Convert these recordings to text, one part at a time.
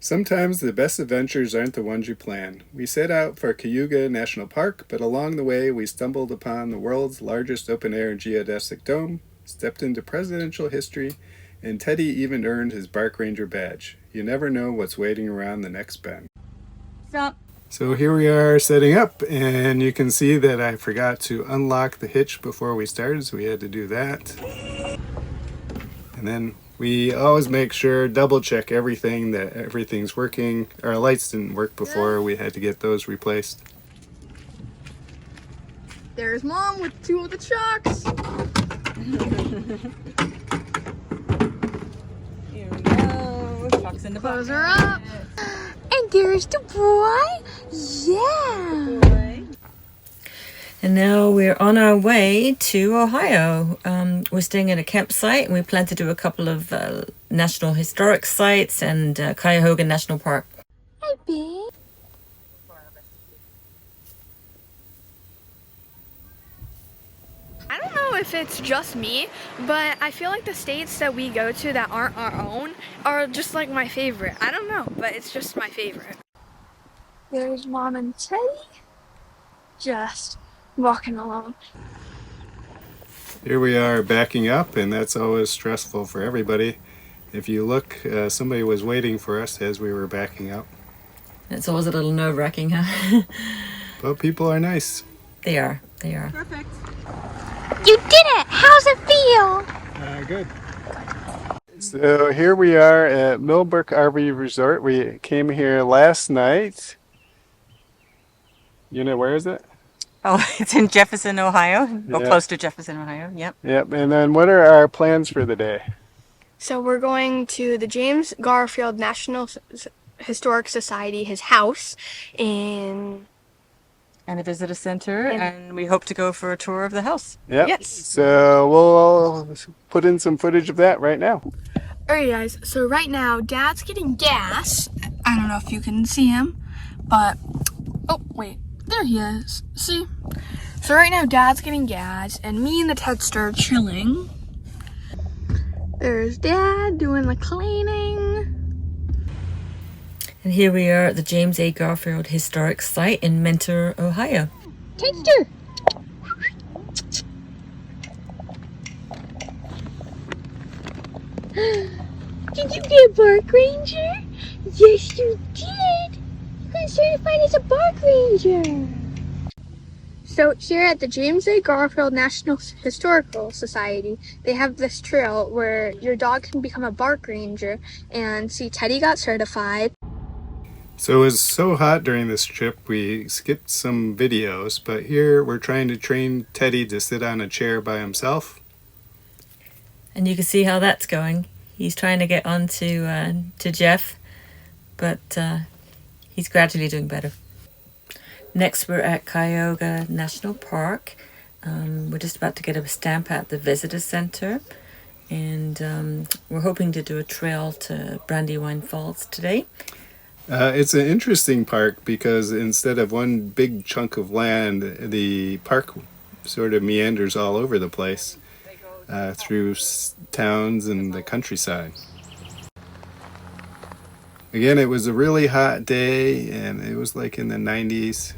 Sometimes the best adventures aren't the ones you plan. We set out for Cuyahoga National Park, but along the way we stumbled upon the world's largest open-air geodesic dome, stepped into presidential history, and Teddy even earned his Bark Ranger badge. You never know what's waiting around the next bend. Stop. So here we are setting up, and you can see that I forgot to unlock the hitch before we started, so we had to do that. And then we always make sure, double check everything, that everything's working. Our lights didn't work before, we had to get those replaced. There's Mom with two of the trucks. Here we go. Trucks in the Close her up. And there's the boy. Yeah. And now we're on our way to Ohio. We're staying at a campsite, and we plan to do a couple of national historic sites and Cuyahoga National Park. Hi, babe. I don't know if it's just me, but I feel like the states that we go to that aren't our own are just like my favorite. I don't know, but it's just my favorite. There's Mom and Teddy just walking along. Here we are backing up, and that's always stressful for everybody. If you look, somebody was waiting for us as we were backing up. It's always a little nerve-wracking, huh? But people are nice. They are. Perfect. You did it! How's it feel? Good. So here we are at Millbrook RV Resort. We came here last night. You know, where is it? Oh, it's in Jefferson, Ohio. Or Yeah. close to Jefferson, Ohio. Yep. Yep, and then what are our plans for the day? So we're going to the James Garfield National Historic Society, his house, in... And a visitor center, and we hope to go for a tour of the house. Yep. Yes. So we'll put in some footage of that right now. Alright guys, so right now Dad's getting gas. I don't know if you can see him, but... Oh, wait. There he is. See? So right now Dad's getting gas, and me and the Tedster are chilling. There's Dad doing the cleaning. And here we are at the James A Garfield Historic Site in Mentor, Ohio. Tedster! Did you get a Bark Ranger? Yes, you did! You got certified as a Bark Ranger! So here at the James A Garfield National Historical Society, they have this trail where your dog can become a Bark Ranger, and see, Teddy got certified. So it was so hot during this trip, we skipped some videos, but here we're trying to train Teddy to sit on a chair by himself. And you can see how that's going. He's trying to get on to Jeff, but he's gradually doing better. Next, we're at Cuyahoga National Park. We're just about to get a stamp at the visitor center, and we're hoping to do a trail to Brandywine Falls today. It's an interesting park because instead of one big chunk of land, the park sort of meanders all over the place through towns and the countryside. Again, it was a really hot day, and it was like in the 90s.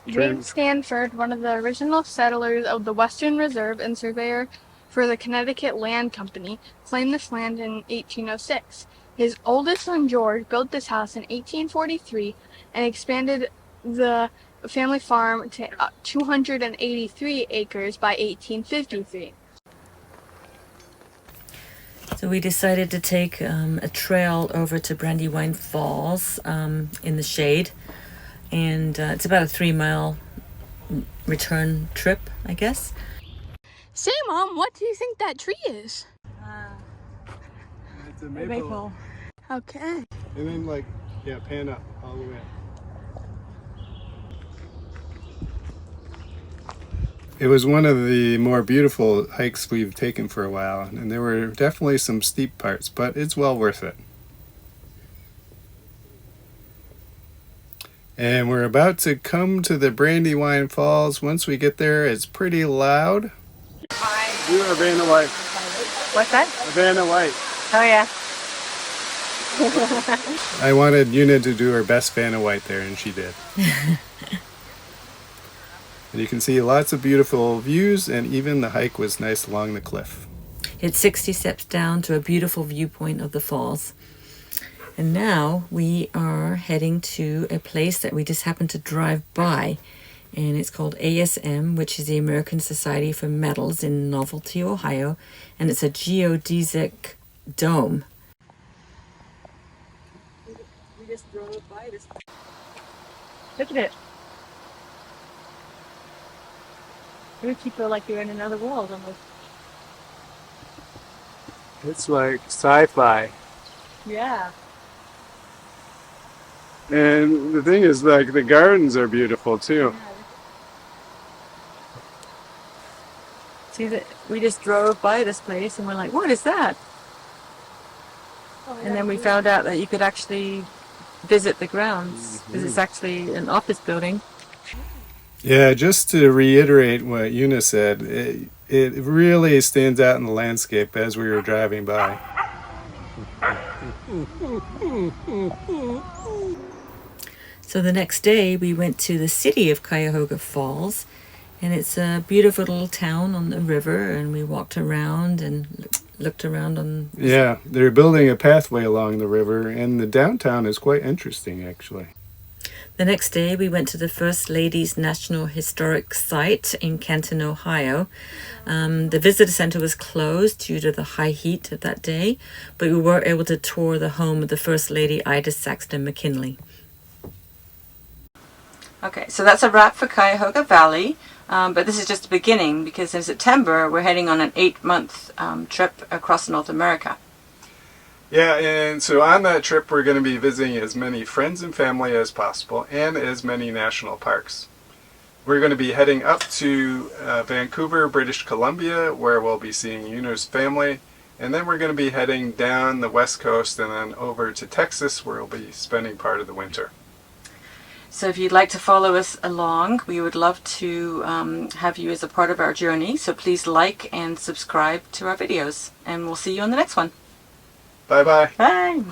James Stanford, one of the original settlers of the Western Reserve and surveyor for the Connecticut Land Company, claimed this land in 1806. His oldest son, George, built this house in 1843 and expanded the family farm to 283 acres by 1853. So we decided to take a trail over to Brandywine Falls in the shade. And it's about a 3-mile return trip, I guess. Say, Mom, what do you think that tree is? It's a maple. Okay. And then pan up all the way up. It was one of the more beautiful hikes we've taken for a while, and there were definitely some steep parts, but it's well worth it. And we're about to come to the Brandywine Falls. Once we get there, it's pretty loud. You are Vanna White. What's that? Vanna White. Oh, yeah. I wanted Una to do her best Vanna White there, and she did. And you can see lots of beautiful views, and even the hike was nice along the cliff. It's 60 steps down to a beautiful viewpoint of the falls. And now we are heading to a place that we just happened to drive by. And it's called ASM, which is the American Society for Metals in Novelty, Ohio. And it's a geodesic dome. We just drove by this. Look at it. It makes you feel like you're in another world almost. It's like sci-fi. Yeah. And the thing is, like, the gardens are beautiful too. See that we just drove by this place and we're like, what is that? And then we found out that you could actually visit the grounds because it's actually an office building. Yeah, just to reiterate what Una said, it really stands out in the landscape as we were driving by. So the next day we went to the city of Cuyahoga Falls, and it's a beautiful little town on the river, and we walked around and looked around on... Yeah, they're building a pathway along the river, and the downtown is quite interesting, actually. The next day we went to the First Lady's National Historic Site in Canton, Ohio. The visitor center was closed due to the high heat of that day, but we were able to tour the home of the First Lady, Ida Saxton McKinley. Okay, so that's a wrap for Cuyahoga Valley, but this is just the beginning because in September we're heading on an 8-month trip across North America. Yeah, and so on that trip we're going to be visiting as many friends and family as possible and as many national parks. We're going to be heading up to Vancouver, British Columbia, where we'll be seeing Una's family, and then we're going to be heading down the west coast and then over to Texas, where we'll be spending part of the winter. So if you'd like to follow us along, we would love to have you as a part of our journey. So please like and subscribe to our videos, and we'll see you on the next one. Bye-bye. Bye.